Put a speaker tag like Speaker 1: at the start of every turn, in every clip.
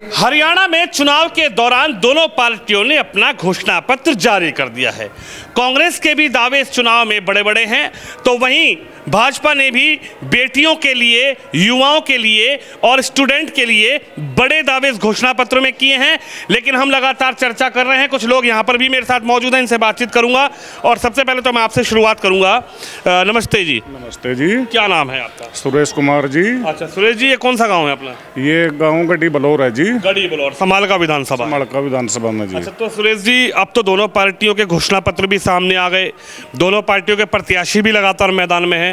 Speaker 1: हरियाणा में चुनाव के दौरान दोनों पार्टियों ने अपना घोषणा पत्र जारी कर दिया है। कांग्रेस के भी दावे इस चुनाव में बड़े बड़े हैं, तो वहीं भाजपा ने भी बेटियों के लिए, युवाओं के लिए और स्टूडेंट के लिए बड़े दावे इस घोषणा पत्र में किए हैं। लेकिन हम लगातार चर्चा कर रहे हैं, कुछ लोग यहाँ पर भी मेरे साथ मौजूद हैं, इनसे बातचीत करूंगा। और सबसे पहले तो मैं आपसे शुरुआत करूंगा। नमस्ते जी।
Speaker 2: नमस्ते जी।
Speaker 1: क्या नाम है आपका?
Speaker 2: सुरेश कुमार जी।
Speaker 1: अच्छा सुरेश जी, ये कौन सा गाँव है अपना?
Speaker 2: ये गाँव गढ़ी बलौर है जी।
Speaker 1: गढ़ी बलौर, समालका विधानसभा।
Speaker 2: समालका विधानसभा में जी।
Speaker 1: अच्छा, तो सुरेश जी, अब तो दोनों पार्टियों के घोषणा पत्र भी सामने आ गए, दोनों पार्टियों के प्रत्याशी भी लगातार मैदान में हैं।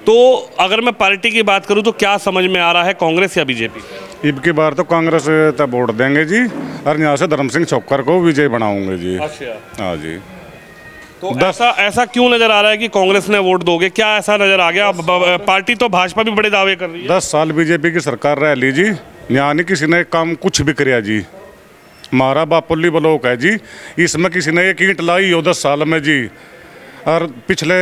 Speaker 1: तो अगर मैं पार्टी की बात करूं तो क्या समझ में आ रहा है, कांग्रेस या बीजेपी?
Speaker 2: अब की बार तो कांग्रेस तब वोट देंगे जी, और यहाँ से धर्म सिंह छोक्कर को विजय बनाऊंगे जी।
Speaker 1: अच्छा,
Speaker 2: हाँ जी।
Speaker 1: तो ऐसा क्यों नजर आ रहा है कि कांग्रेस ने वोट दोगे? क्या ऐसा नजर आ गया? पार्टी तो भाजपा भी बड़े दावे कर रही है।
Speaker 2: 10 साल बीजेपी की सरकार रह ली जी, यहाँ नहीं किसी ने काम कुछ भी कराया जी। हमारा बापुल्ली ब्लॉक है जी, इसमें किसी ने एक ईंट लाई हो 10 साल में जी। और पिछले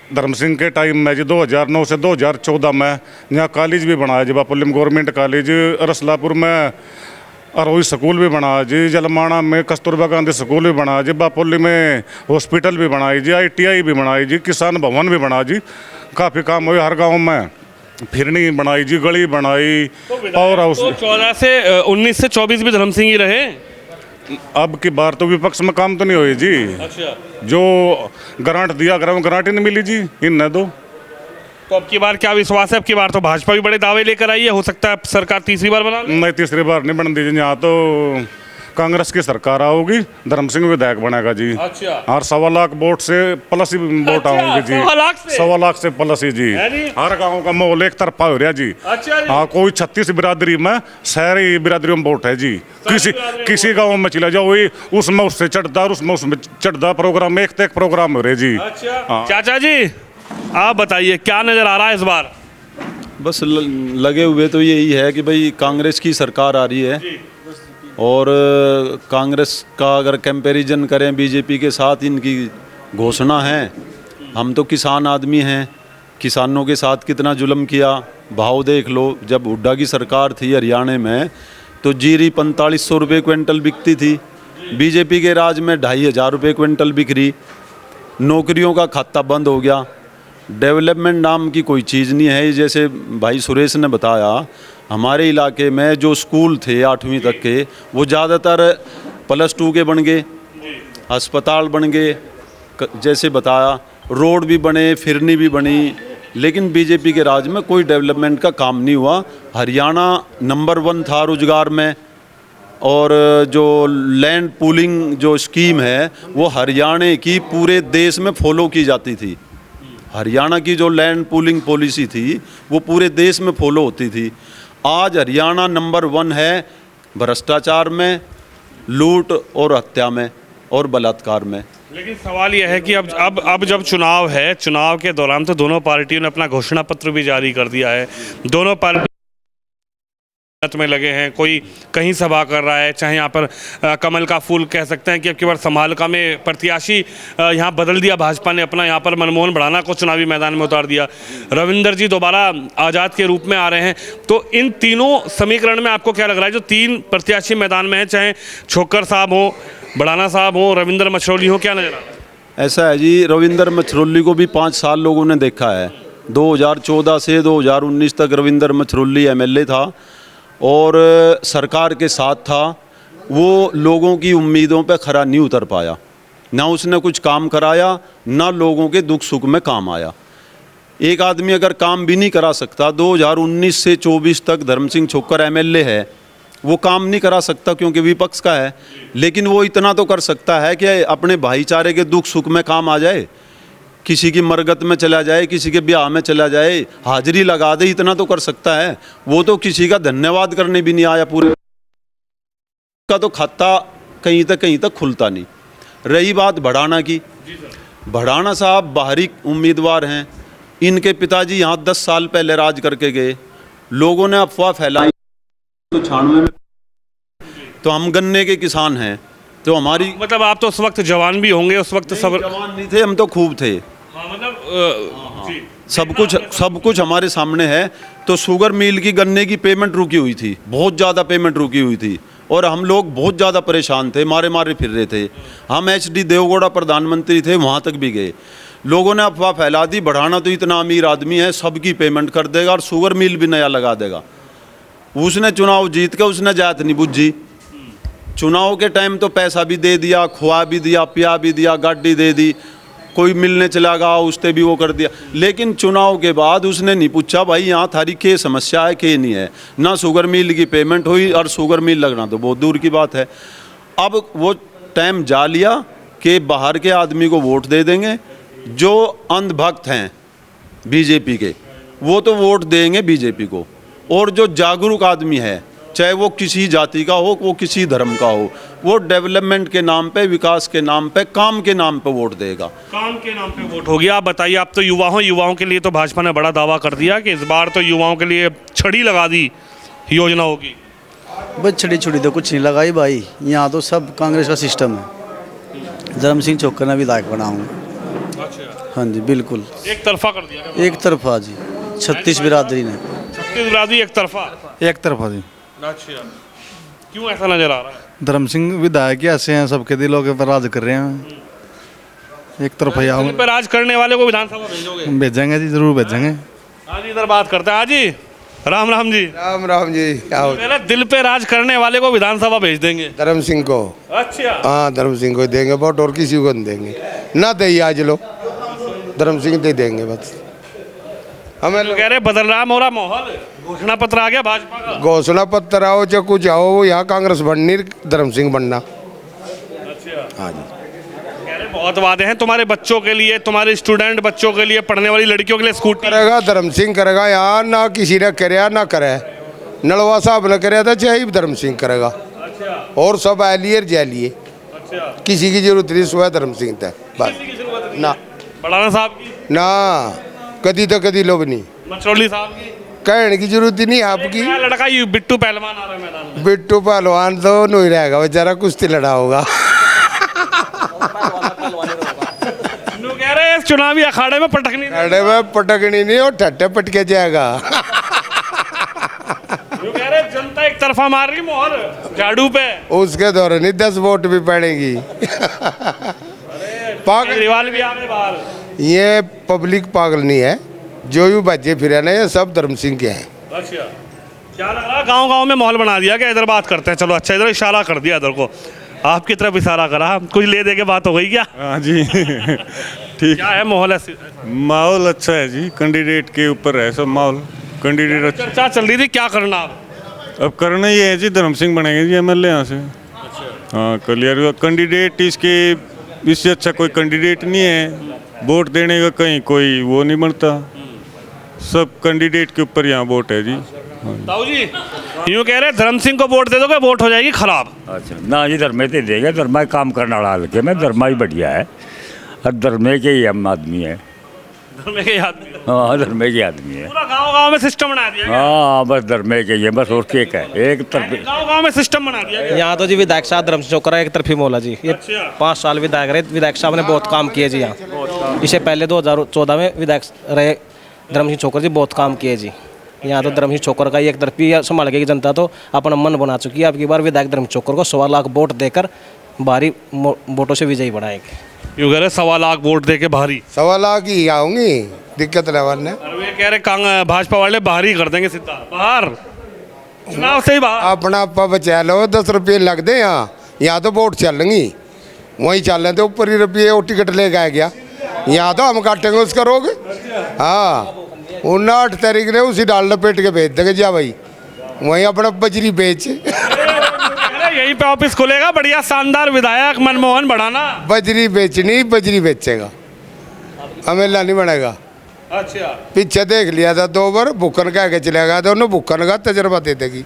Speaker 2: धर्म सिंह के टाइम में जी 2009 से 2014 में यहाँ कॉलेज भी बनाया जी, बापुल्ली में गवर्नमेंट कॉलेज, रसलापुर में अरोई स्कूल भी बनाया जी, जलमाना में कस्तूरबा गांधी स्कूल भी बनाया जी, बापुल्ली में हॉस्पिटल भी बनाई जी, ITI भी बनाई जी, किसान भवन भी बनाया जी। काफ़ी काम हुए हर गाँव में, फिरनी बनाई जी, गली बनाई, पावर हाउस।
Speaker 1: तो 14 से 19 से 24 भी धर्म सिंह ही रहे।
Speaker 2: अब की बार तो विपक्ष में काम तो नहीं हुई जी।
Speaker 1: अच्छा,
Speaker 2: जो ग्रांट दिया ग्रांट ही नहीं मिली जी इन दो।
Speaker 1: तो अब की बार क्या विश्वास है? अब की बार तो भाजपा भी बड़े दावे लेकर आई है, हो सकता है सरकार तीसरी बार बना ले।
Speaker 2: नहीं, तीसरी बार नहीं बन दीजिए, यहाँ तो कांग्रेस की सरकार आओगी, धर्म सिंह विधायक बनेगा जी।
Speaker 1: अच्छा,
Speaker 2: और 1.25 लाख वोट से प्लस ही वोट आएंगे जी। 1.25 लाख से प्लस ही जी। हर गांव का माहौल एक तरफा हो रहा जी।
Speaker 1: अच्छा,
Speaker 2: हाँ, कोई 36 बिरादरी में, शहरी बिरादरियों में वोट है जी। किसी गाँव में चला जाओ, वही उसमें उससे चढ़ता, उसमें चढ़ता, प्रोग्राम एक तक प्रोग्राम हो रहे जी।
Speaker 1: अच्छा। चाचा जी, आप बताइए क्या नजर आ रहा है इस बार?
Speaker 3: बस लगे हुए तो यही है कि भाई कांग्रेस की सरकार आ रही है, और कांग्रेस का अगर कंपैरिजन करें बीजेपी के साथ, इनकी घोषणा है। हम तो किसान आदमी हैं, किसानों के साथ कितना जुल्म किया, भाव देख लो। जब हुड्डा की सरकार थी हरियाणा में तो जीरी 4500 रुपये क्विंटल बिकती थी, बीजेपी के राज में 2500 रुपये क्विंटल बिक रही। नौकरियों का खाता बंद हो गया, डेवलपमेंट नाम की कोई चीज़ नहीं है। जैसे भाई सुरेश ने बताया, हमारे इलाके में जो स्कूल थे 8वीं तक के, वो ज़्यादातर +2 के बन गए, अस्पताल बन गए, जैसे बताया, रोड भी बने, फिरनी भी बनी। लेकिन बीजेपी के राज में कोई डेवलपमेंट का काम नहीं हुआ। हरियाणा नंबर 1 था रोजगार में, और जो लैंड पूलिंग जो स्कीम है वो हरियाणा की पूरे देश में फॉलो की जाती थी। हरियाणा की जो लैंड पूलिंग पॉलिसी थी वो पूरे देश में फॉलो होती थी। आज हरियाणा नंबर 1 है भ्रष्टाचार में, लूट और हत्या में और बलात्कार में।
Speaker 1: लेकिन सवाल यह है कि अब जब चुनाव है, चुनाव के दौरान तो दोनों पार्टियों ने अपना घोषणा पत्र भी जारी कर दिया है। दोनों पार्टी में लगे हैं, कोई कहीं सभा कर रहा है, चाहे यहाँ पर कमल का फूल कह सकते हैं कि अब की बार समालका में प्रत्याशी यहाँ बदल दिया भाजपा ने अपना, यहाँ पर मनमोहन भड़ाना को चुनावी मैदान में उतार दिया। रविंदर जी दोबारा आज़ाद के रूप में आ रहे हैं। तो इन तीनों समीकरण में आपको क्या लग रहा है, जो 3 प्रत्याशी मैदान में हैं, चाहे छोक्कर साहब हो, भड़ाना साहब हो, रविंदर मछरौली हो, क्या नजर आ रहा है?
Speaker 3: ऐसा है जी, रविंदर मछरौली को भी 5 साल लोगों ने देखा है। 2014 से 2019 तक रविंदर मछरौली MLA था और सरकार के साथ था। वो लोगों की उम्मीदों पे खरा नहीं उतर पाया, ना उसने कुछ काम कराया, ना लोगों के दुख सुख में काम आया। एक आदमी अगर काम भी नहीं करा सकता, 2019 से 24 तक धर्म सिंह छोक्कर MLA है, वो काम नहीं करा सकता क्योंकि विपक्ष का है। लेकिन वो इतना तो कर सकता है कि अपने भाईचारे के दुख सुख में काम आ जाए, किसी की मरगत में चला जाए, किसी के ब्याह में चला जाए, हाजिरी लगा दे, इतना तो कर सकता है। वो तो किसी का धन्यवाद करने भी नहीं आया, पूरे का तो खाता कहीं तक खुलता नहीं। रही बात भड़ाना की, भड़ाना साहब बाहरी उम्मीदवार हैं। इनके पिताजी यहाँ 10 साल पहले राज करके गए, लोगों ने अफवाह फैलाई तो 96 में। तो हम गन्ने के किसान हैं, तो हमारी
Speaker 1: मतलब आप तो उस वक्त जवान भी होंगे, उस वक्त सब
Speaker 3: जवान नहीं थे, हम तो खूब थे।
Speaker 1: हाँ, मतलब जी
Speaker 3: सब कुछ हमारे सामने है। तो शुगर मिल की गन्ने की पेमेंट रुकी हुई थी, बहुत ज़्यादा पेमेंट रुकी हुई थी और हम लोग बहुत ज़्यादा परेशान थे, मारे मारे फिर रहे थे। हम HD देवगौड़ा प्रधानमंत्री थे, वहाँ तक भी गए। लोगों ने अफवाह फैला दी, बढ़ाना तो इतना अमीर आदमी है, सबकी पेमेंट कर देगा और शुगर मिल भी नया लगा देगा। उसने चुनाव जीत के उसने जात नहीं बुझी। चुनाव के टाइम तो पैसा भी दे दिया, खुआ भी दिया, पिया भी दिया, गाड़ी दे दी, कोई मिलने चला गया उसने भी वो कर दिया। लेकिन चुनाव के बाद उसने नहीं पूछा भाई यहाँ थारी क्या समस्या है, क्या नहीं है। ना शुगर मिल की पेमेंट हुई और शुगर मिल लगना तो बहुत दूर की बात है। अब वो टाइम जा लिया कि बाहर के आदमी को वोट दे देंगे। जो अंधभक्त हैं बीजेपी के वो तो वोट देंगे बीजेपी को, और जो जागरूक आदमी है चाहे वो किसी जाति का हो, वो किसी धर्म का हो, वो डेवलपमेंट के नाम पे, विकास के नाम पे, काम के नाम पे वोट देगा।
Speaker 1: काम के नाम पे वोट होगी। आप बताइए, आप तो युवा हो, युवाओं के लिए तो भाजपा ने बड़ा दावा कर दिया कि इस बार तो युवाओं के लिए छड़ी लगा दी योजना होगी।
Speaker 4: बस छड़ी छुड़ी तो कुछ नहीं लगाई भाई, यहाँ तो सब कांग्रेस का सिस्टम है। धर्म सिंह चौक्कर ने विधायक बना हूँ।
Speaker 1: अच्छा,
Speaker 4: हाँ जी बिल्कुल
Speaker 1: एक तरफा कर दिया।
Speaker 4: एक तरफा जी, 36 बिरादरी ने।
Speaker 1: 36 बिरादरी एक तरफा।
Speaker 5: एक तरफा जी।
Speaker 1: अच्छा, क्यों ऐसा नजर आ रहा है?
Speaker 5: धर्म सिंह विधायक ही ऐसे हैं, सबके दिलों के पर राज कर रहे हैं। एक तरफा ही
Speaker 1: दिल पे राज करने वाले को विधानसभा भेजोगे?
Speaker 5: भेजेंगे जी, जरूर भेजेंगे।
Speaker 1: आज इधर बात करते हैं। आज जी राम राम जी।
Speaker 6: राम राम जी। क्या हो?
Speaker 1: मेरा दिल पे राज करने वाले को विधानसभा भेज देंगे?
Speaker 6: धर्म सिंह को।
Speaker 1: अच्छा,
Speaker 6: हाँ धर्म सिंह को देंगे वोट, और किसी को नहीं देंगे। ना दे आज लो, धर्म सिंह दे देंगे बस। हमें
Speaker 1: तो कह रहे बदल रहा मोरा माहौल, घोषणा पत्र आ गया भाजपा का।
Speaker 6: घोषणा पत्र आओ चाहे कुछ आओ, यहाँ कांग्रेस बननी, धर्म सिंह बनना।
Speaker 1: अच्छा,
Speaker 6: हाँ जी।
Speaker 1: कह रहे बहुत वादे हैं तुम्हारे बच्चों के लिए, तुम्हारे स्टूडेंट बच्चों के लिए, पढ़ने वाली लड़कियों के लिए स्कूटी।
Speaker 6: करेगा धर्म सिंह करेगा, यहाँ ना किसी ने करे ना करे। नलवा साहब ने करे था, चाहे धर्म सिंह करेगा।
Speaker 1: अच्छा,
Speaker 6: और सब आलिए जैलिए,
Speaker 1: अच्छा,
Speaker 6: किसी की जरूरत नहीं, सुबह धर्म सिंह था बस।
Speaker 1: किसी की जरूरत नहीं
Speaker 6: ना
Speaker 1: है। बड़ाना साहब की,
Speaker 6: ना कदी तो कदी लोग नहीं,
Speaker 1: मचरौली साहब की,
Speaker 6: कहने की जरूरत ही नहीं आपकी।
Speaker 1: नया लड़का ये बिट्टू पहलवान आ रहा है मैदान में।
Speaker 6: बिट्टू पहलवान तो नहीं रहेगा बेचारा, कुश्ती लड़ा होगा।
Speaker 1: नु कह रहे इस चुनावी अखाड़े में पटकनी नहीं।
Speaker 6: अरे में पटकनी नहीं, और ठट्टे पटके जाएगा।
Speaker 1: नु कह रहे जनता एक तरफा मार रही मोहर झाड़ू पे।
Speaker 6: उसके दौरान ही 10 वोट भी पड़ेगी। पागल
Speaker 1: केजरीवाल भी आ गए बाहर।
Speaker 6: ये पब्लिक पागल नहीं है, जो भी बच्चे फिरे ना ये सब धर्म सिंह के हैं।
Speaker 1: अच्छा, क्या लग रहा है गांव गांव में माहौल बना दिया क्या? इधर बात करते हैं, चलो अच्छा इधर इशारा कर दिया, इधर को आपकी तरफ इशारा करा, कुछ ले दे के बात हो गई क्या?
Speaker 2: हाँ जी ठीक।
Speaker 1: क्या है माहौल ऐसे?
Speaker 2: माहौल अच्छा है जी, कैंडिडेट के ऊपर है सब माहौल। कैंडिडेट अच्छा।
Speaker 1: चर्चा चल रही थी, क्या करना
Speaker 2: अब करना ये है जी, धर्म सिंह बनेंगे जी MLA यहाँ से। हाँ क्लियर, कैंडिडेट इसके इससे अच्छा कोई कैंडिडेट नहीं है। वोट देने का कहीं कोई वो नहीं बनता, सब कैंडिडेट के ऊपर यहाँ वोट है जी।
Speaker 1: ताऊ जी यूँ कह रहे धर्म सिंह को वोट दे दोगे वोट हो जाएगी खराब।
Speaker 7: अच्छा ना जी, धर्मे तो देगा, धर्मा काम करने वाला हल्के में, धर्मा ही बढ़िया है और धर्मे के ही हम आदमी है।
Speaker 1: धर्मे के आदमी,
Speaker 7: हाँ धर्मे के आदमी है।
Speaker 1: पूरा गांव गांव में सिस्टम बना दिया गया।
Speaker 7: हाँ बस धर्मे के ही है, बस और केक है एक तरफ।
Speaker 1: गांव गांव में सिस्टम बना दिया गया।
Speaker 8: यहाँ तो जी विधायक साहब धर्म सिंह चौकरा एक तरफी मोला जी। ये
Speaker 1: अच्छा।
Speaker 8: 5 साल विधायक रहे, विधायक साहब ने बहुत काम किए जी यहाँ। इससे पहले 2014 में विधायक रहे धर्म सिंह चौकर जी, बहुत काम किए जी। यहाँ तो धर्म सिंह चौकर का एक तरफी संभाल के जनता तो अपना मन बना चुकी है। अब की बार विधायक धर्म चौकर को 1.25 लाख वोट देकर भारी वोटों से विजयी बनाएंगे।
Speaker 1: यूँ कह रहे 1.25 लाख वोट दे के भारी।
Speaker 6: 1.25 लाख ही आऊंगी, दिक्कत रहने।
Speaker 1: और वे कह रहे भाजपा वाले बाहर ही कर देंगे, सीधा बाहर, चुनाव से ही बाहर।
Speaker 6: अपना आपा बचा लो, 10 रुपये लग दे। यहाँ तो वोट चलेंगी, वहीं चल रहे थे ऊपर ही रुपये, वो टिकट ले गया। यहाँ तो हम काटेंगे उसका रोग। हाँ 29 तारीख ने उसी डाल लपेट के भेज देंगे जा भाई, वहीं अपना बजरी बेच।
Speaker 1: यहीं पे ऑफिस खुलेगा बढ़िया शानदार, विधायक मनमोहन बढ़ाना।
Speaker 6: बजरी बेचनी, बजरी बेचेगा, हमें नहीं बनेगा।
Speaker 1: अच्छा,
Speaker 6: पीछे देख लिया था 2 बार, भूखन कह के चले गया था, उन्होंने भूखन का तजर्बा दे देगी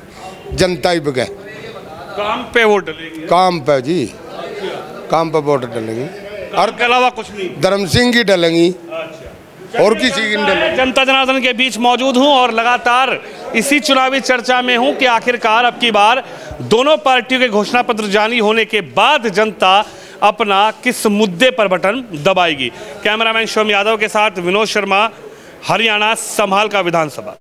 Speaker 6: जनता ही बगे।
Speaker 1: काम पे वोट डलेगी,
Speaker 6: काम पे जी, काम पे वोट डलेंगी,
Speaker 1: और के अलावा कुछ नहीं।
Speaker 6: धर्म सिंह की डलेंगी और किसी की नहीं डलेंगी।
Speaker 1: जनता जनार्दन के बीच मौजूद हूं और लगातार इसी चुनावी चर्चा में हूं कि आखिरकार अब की बार दोनों पार्टियों के घोषणा पत्र जारी होने के बाद जनता अपना किस मुद्दे पर बटन दबाएगी। कैमरामैन शोम यादव के साथ विनोद शर्मा, हरियाणा संभाल का विधानसभा।